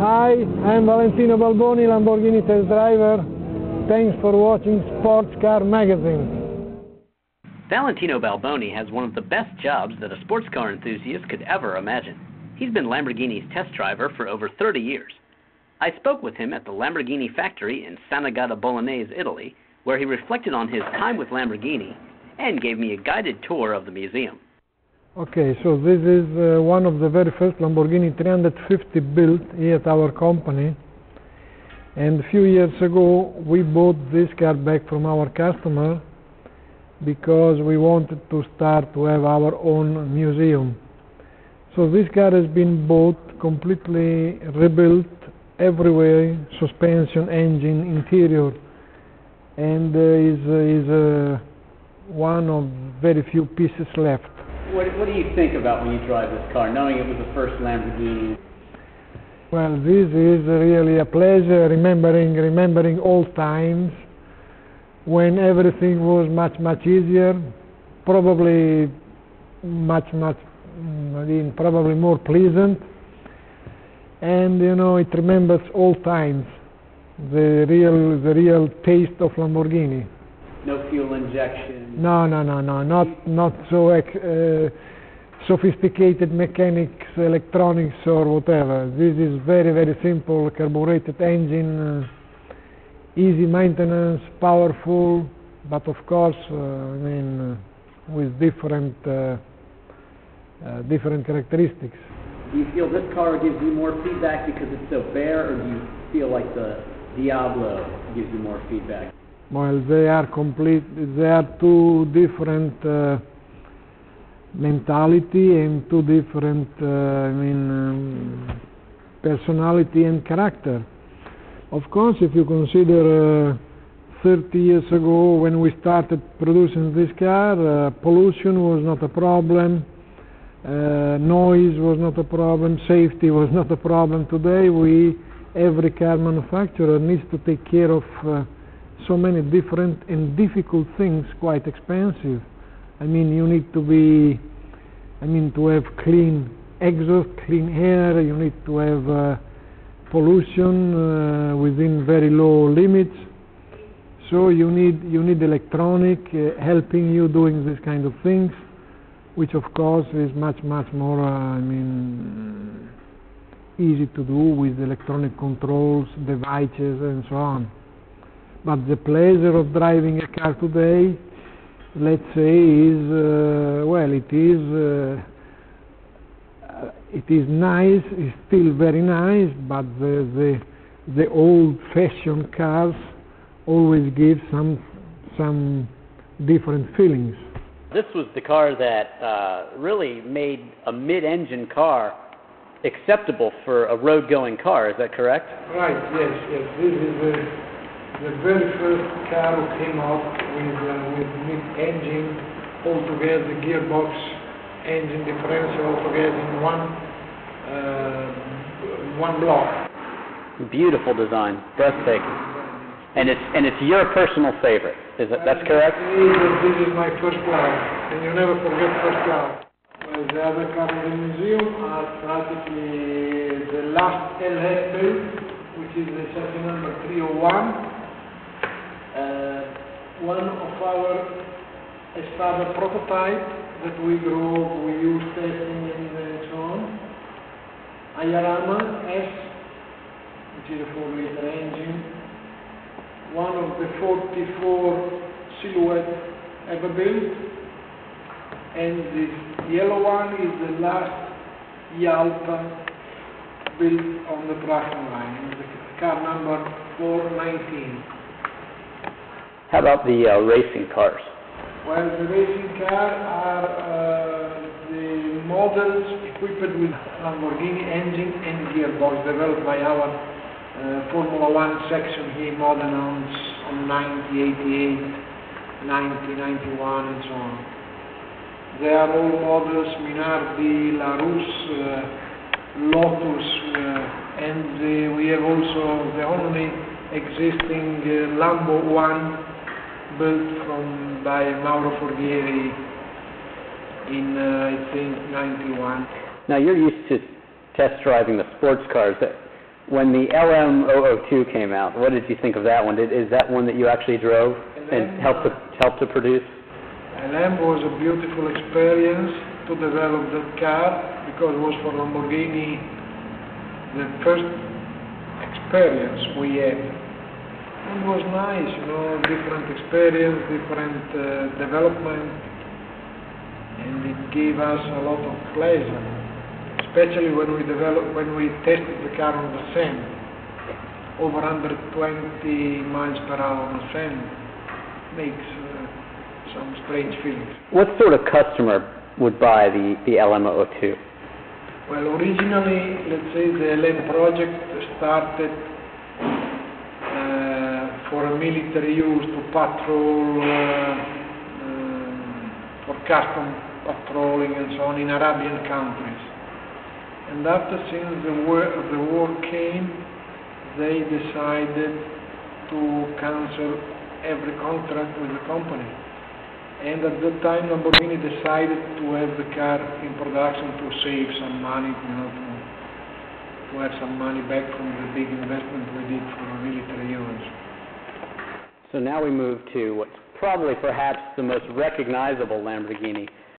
Hi, I'm Valentino Balboni Lamborghini test driver. Thanks for watching Sports Car Magazine. Valentino Balboni has one of the best jobs that a sports car enthusiast could ever imagine. He's been Lamborghini's test driver for over 30 years. I spoke with him at the Lamborghini factory in Sant'Agata Bolognese, Italy, where he reflected on his time with Lamborghini and gave me a guided tour of the museum. Okay, so this is one of the very first Lamborghini 350 built here at our company. And a few years ago, we bought this car back from our customer because we wanted to start to have our own museum. So this car has been bought, completely rebuilt everywhere, suspension, engine, interior, and is one of very few pieces left. What do you think about when you drive this car, knowing it was the first Lamborghini? Well, this is really a pleasure, remembering old times when everything was much easier, probably probably more pleasant, and it remembers old times, the real taste of Lamborghini. No fuel injection? No, not so sophisticated mechanics, electronics or whatever. This is very simple, carbureted engine, easy maintenance, powerful, but of course, with different characteristics. Do you feel this car gives you more feedback because it's so bare, or do you feel like the Diablo gives you more feedback? Well, they are two different mentality and two different personality and character. Of course, if you consider 30 years ago when we started producing this car, pollution was not a problem, noise was not a problem, safety was not a problem. Today, every car manufacturer needs to take care of so many different and difficult things, quite expensive. You need to have clean exhaust, clean air, you need to have pollution within very low limits. So you need electronic helping you doing this kind of things, which of course is much more easy to do with electronic controls, devices and so on. But the pleasure of driving a car today, let's say, it is nice, it's still very nice, but the old-fashioned cars always give some different feelings. This was the car that really made a mid-engine car acceptable for a road-going car, is that correct? Right, yes. This is the very first car who came out with mid-engine, altogether the gearbox, engine differential altogether in one block. Beautiful design, breathtaking, and it's your personal favorite. That's correct? This is my first car, and you never forget first car. Well, the other cars in the museum are practically the last LS build, which is the chassis number 301. One of our Espada prototype that we drove, we used testing and so on. Ayarama S, which is a 4-liter engine. One of the 44 Silhouette ever built. And this yellow one is the last Yalta built on the production line. It's the car number 419. How about the racing cars? Well, the racing cars are the models equipped with Lamborghini engine and gearbox developed by our Formula One section here in Modena on 90, 88, 90, 91 and so on. They are all models Minardi, Larousse, Lotus, and we have also the only existing Lambo One built by Mauro Forghieri in, I think, 91. Now, you're used to test driving the sports cars. When the LM002 came out, what did you think of that one? Is that one that you actually drove and helped to produce? LM was a beautiful experience to develop that car because it was for Lamborghini the first experience we had. It was nice, different experience, different development, and it gave us a lot of pleasure, especially when we tested the car on the sand, over 120 miles per hour on the sand, makes some strange feelings. What sort of customer would buy the LM002? Well, originally, let's say the LM project started for a military use to patrol, for custom patrolling and so on in Arabian countries. And after, since the war came, they decided to cancel every contract with the company. And at that time, Lamborghini decided to have the car in production to save some money, to have some money back from the big investment we did for military use. So now we move to what's probably perhaps the most recognizable Lamborghini,